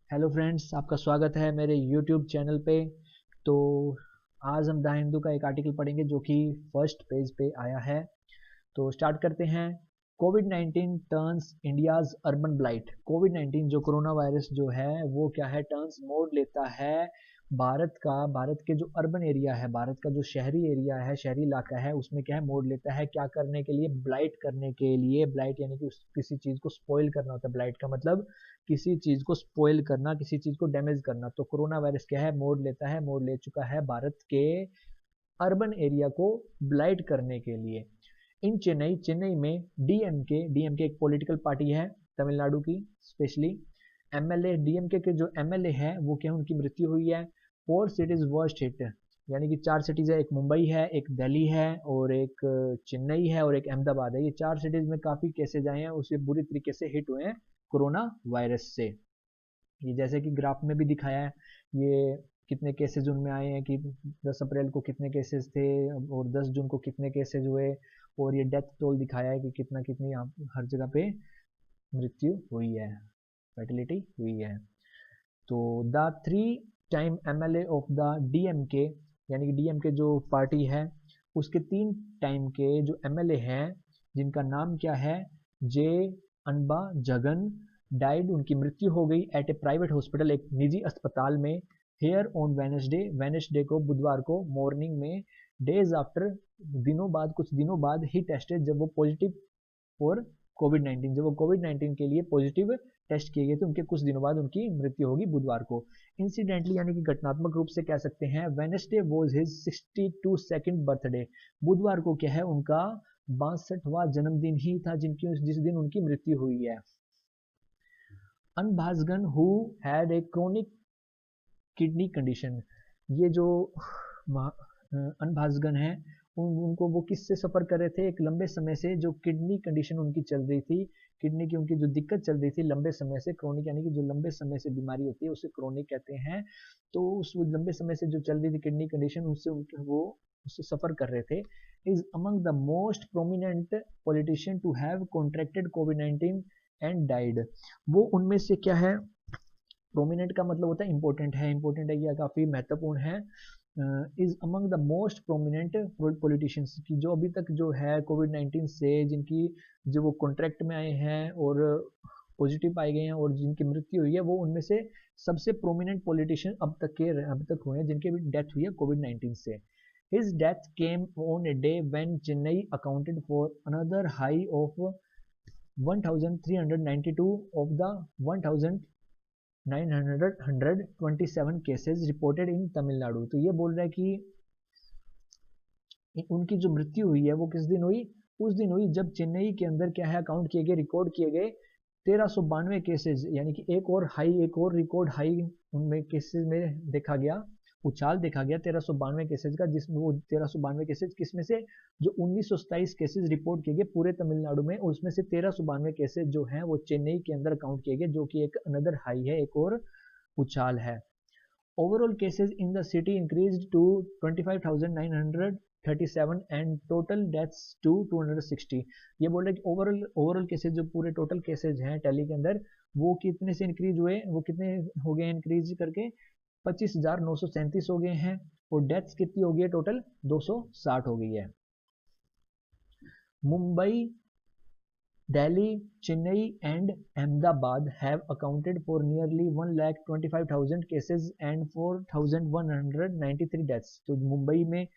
Hello friends, आपका स्वागत है मेरे यूट्यूब चैनल पे। तो आज हम द हिंदू का एक आर्टिकल पढ़ेंगे जो कि फर्स्ट पेज पे आया है। तो स्टार्ट करते हैं। Covid 19 turns India's urban blight. Covid 19 जो कोरोना वायरस जो है वो क्या है, टर्न्स मोड़ लेता है भारत के जो अर्बन एरिया है, भारत का जो शहरी एरिया है, शहरी इलाका है, उसमें क्या है, मोड़ लेता है। क्या करने के लिए? ब्लाइट करने के लिए। ब्लाइट यानी कि किसी चीज को स्पॉइल करना होता है। ब्लाइट का मतलब किसी चीज को स्पॉइल करना, किसी चीज को डैमेज करना। तो कोरोना वायरस क्या है, मोड़ लेता है, मोड़ ले चुका है भारत के अर्बन एरिया को ब्लाइट करने के लिए। इन चेन्नई में डीएमके एक पॉलिटिकल पार्टी है तमिलनाडु की। स्पेशली एमएलए, डीएमके के जो एमएलए है वो क्या, उनकी मृत्यु हुई है। 4 सिटीज वर्स्ट हिट, यानी कि 4 सिटीज है। एक मुंबई है, एक दिल्ली है, और एक चेन्नई है, और एक अहमदाबाद है। ये 4 सिटीज में काफी केसेज आए हैं, उसे बुरी तरीके से हिट हुए हैं कोरोना वायरस से। ये जैसे कि ग्राफ में भी दिखाया है, ये कितने केसेज उनमें आए हैं कि 10 अप्रैल को कितने केसेस थे और 10 जून को कितने केसेज हुए। और ये डेथ टोल दिखाया है कि कितना कितनी यहाँ हर जगह पे मृत्यु हुई है, फर्टिलिटी हुई है। तो the 3 time MLA of the DMK, यानी कि डीएमके जो पार्टी है उसके 3 टाइम के जो एमएलए हैं, जिनका नाम क्या है, जे अनबा जगन, डाइड, उनकी मृत्यु हो गई एट ए प्राइवेट हॉस्पिटल, एक निजी अस्पताल में। हेयर ऑन वेनेसडे को, बुधवार को मॉर्निंग में। डेज आफ्टर, दिनों बाद, कुछ दिनों बाद ही टेस्टेड, जब वो पॉजिटिव फॉर कोविड 19, जब वो कोविड 19 के लिए पॉजिटिव टेस्ट किए गए थे, उनके कुछ दिनों बाद उनकी मृत्यु होगी बुधवार को। इंसिडेंटली यानी कि घटनात्मक रूप से कह सकते हैं, Wednesday was his 62nd birthday. बुधवार को क्या है, उनका 62वां जन्मदिन ही था जिस दिन उनकी मृत्यु हुई है। Anbazhagan who had a chronic kidney condition, ये जो अनभाजगन है, उनको वो किससे सफ़र कर रहे थे, एक लंबे समय से जो किडनी कंडीशन उनकी चल रही थी, किडनी की उनकी जो दिक्कत चल रही थी लंबे समय से। क्रोनिक यानी कि जो लंबे समय से बीमारी होती है उसे क्रोनिक कहते हैं। तो उस लंबे समय से जो चल रही थी किडनी कंडीशन, उससे वो उससे सफ़र कर रहे थे। Is among the most prominent politician to have contracted COVID 19 and died. वो उनमें से क्या है, प्रोमिनेंट का मतलब होता है इंपॉर्टेंट है, इंपॉर्टेंट है या काफ़ी महत्वपूर्ण है। Is among the most prominent politicians की, जो अभी तक जो है कोविड 19 से जिनकी, जो वो कॉन्ट्रैक्ट में आए हैं और पॉजिटिव पाए गए हैं और जिनकी मृत्यु हुई है, वो उनमें से सबसे प्रोमिनेंट पॉलिटिशियन अब तक हुए हैं जिनकी भी डेथ हुई है कोविड 19 से। His death came on a day when Chennai accounted for another high of 1392 of the 1927 cases reported in Tamil Nadu. तो ये बोल रहा है कि उनकी जो मृत्यु हुई है वो किस दिन हुई, उस दिन हुई जब चेन्नई के अंदर क्या है, अकाउंट किए गए, रिकॉर्ड किए गए 1392 केसेज, यानी कि एक और रिकॉर्ड हाई उनमें केसेज में देखा गया, उछाल देखा गया 1392 केसेज का, जिसमें वो 1392 केसेज किसमें से, जो 1927 केसेज रिपोर्ट किए गए पूरे तमिलनाडु में, उसमें से 1392 केसेज जो हैं वो चेन्नई के अंदर अकाउंट किए गए, जो कि एक अनदर हाई है, एक और उछाल है। Overall cases in the city increased to 25,937 and total deaths to 260। ये बोल रहे कि ओवरऑल केसेज, जो पूरे टोटल केसेज हैं टैली के अंदर, वो कितने से इंक्रीज हुए, वो कितने हो गए इंक्रीज करके, 25,937 हो गए हैं। और डेथ्स कितनी हो गई है टोटल, 260 हो गई है। Mumbai, Delhi, Chennai and Ahmedabad have accounted for nearly 1,25,000 cases and 4,193 deaths। तो मुंबई में,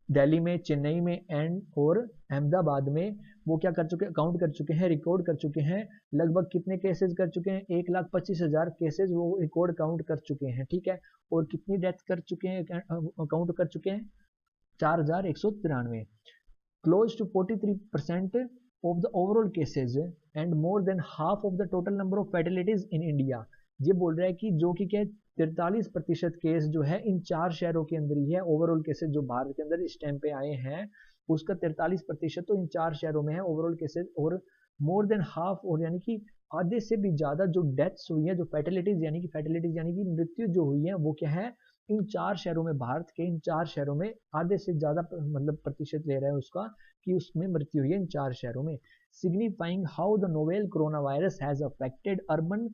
दिल्ली में, चेन्नई में एंड और अहमदाबाद में वो क्या कर चुके हैं, काउंट कर चुके हैं, रिकॉर्ड कर चुके हैं। लगभग कितने केसेस कर चुके हैं, 1,25,000 केसेस वो रिकॉर्ड काउंट कर चुके हैं, ठीक है। और कितनी डेथ कर चुके हैं, काउंट कर चुके हैं, 4,193। Close to 43% of the overall cases and more than half of the total number of fatalities in India। ये बोल रहा है कि जो कि क्या, 43% केस जो है इन 4 शहरों के अंदर ही है। ओवरऑल केसेस जो भारत के अंदर इस टाइम पे आए हैं उसका 43% तो इन 4 शहरों में है ओवरऑल केसेस। और मोर देन हाफ, और यानी कि आधे से भी ज्यादा जो डेथ्स हुई है, जो फैटिलिटीज यानी कि मृत्यु जो हुई है, वो क्या है, इन 4 शहरों में, भारत के इन 4 शहरों में आधे से ज्यादा मतलब प्रतिशत ले रहा है उसका, कि उसमें मृत्यु हुई है इन 4 शहरों में। Signifying how the novel corona virus has affected urban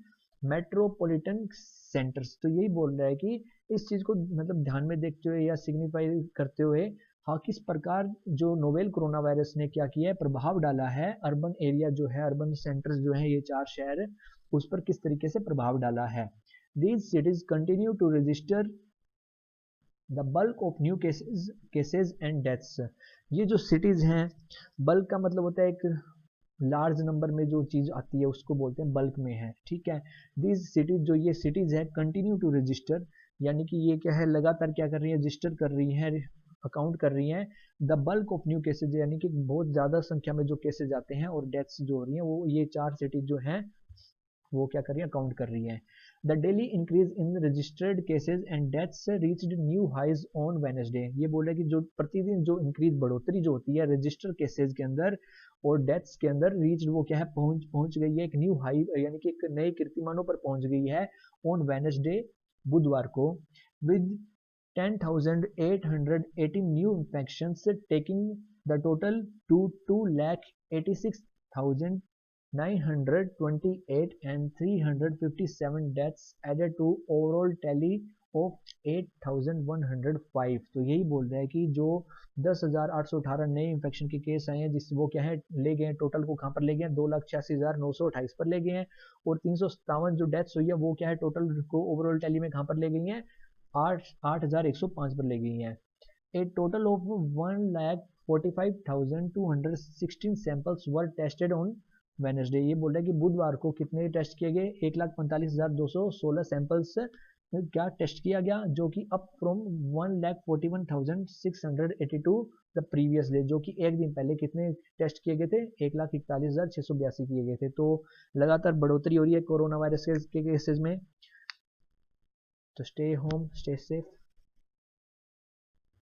metropolitan centres. तो यही बोल रहा है कि इस चीज को मतलब ध्यान में देखते हुए या सिग्निफाई करते हुए हाँ किस प्रकार जो नोवेल कोरोना वायरस ने क्या किया है, प्रभाव डाला है अर्बन एरिया जो है, अर्बन सेंटर्स जो है ये 4 शहर, उस पर किस तरीके से प्रभाव डाला है। These cities continue to register the bulk of new cases and deaths. ये जो सिटीज हैं, बल्क का मतलब होता है एक लार्ज नंबर में जो चीज आती है उसको बोलते हैं बल्क में है, ठीक है। दीज सिटीज, जो ये सिटीज है, कंटिन्यू टू रजिस्टर, यानी कि ये क्या है, लगातार क्या कर रही है, रजिस्टर कर रही है, अकाउंट कर रही हैं the bulk of new cases, यानी कि बहुत ज्यादा संख्या में जो केसेज आते हैं और डेथ्स जो हो रही हैं, वो ये 4 सिटीज जो हैं वो क्या कर रही है, अकाउंट कर रही है। The daily increase in registered cases and deaths reached new highs on Wednesday. ये बोल रहा है कि जो प्रतिदिन जो इंक्रीज बढ़ोतरी जो होती है रजिस्टर केसेज के अंदर और डेथ्स के अंदर, रीच वो क्या है, पहुंच गई है एक न्यू हाई, यानी कि एक नए कीर्तिमानों पर पहुंच गई है ऑन वेडनेसडे, बुधवार को, with 10,818 new infections, taking the total to 2,86,928 and 357 deaths, added to overall tally of 8,105। तो यही बोल रहा है कि जो 10,818 नए इन्फेक्शन के केस आए हैं, जिससे वो क्या है ले गए टोटल को, कहाँ पर ले गए, 2,86,928 पर ले गए हैं, और 357 जो डेथ्स हुई है वो क्या है टोटल को ओवरऑल टैली में कहाँ पर ले गई हैं, 8,105 पर ले गई हैं। A total of 1,45,216 samples were tested on Wednesday. ये बोल रहा है कि बुधवार को कितने टेस्ट किए गए, 1,45,216 सैंपल्स क्या टेस्ट किया गया, जो कि up from 1,41,682 the previous day, जो कि एक दिन पहले कितने टेस्ट किए गए थे, 1,41,682 किए गए थे। तो लगातार बढ़ोतरी हो रही है कोरोना वायरस के केसेस में। तो स्टे होम, स्टे सेफ।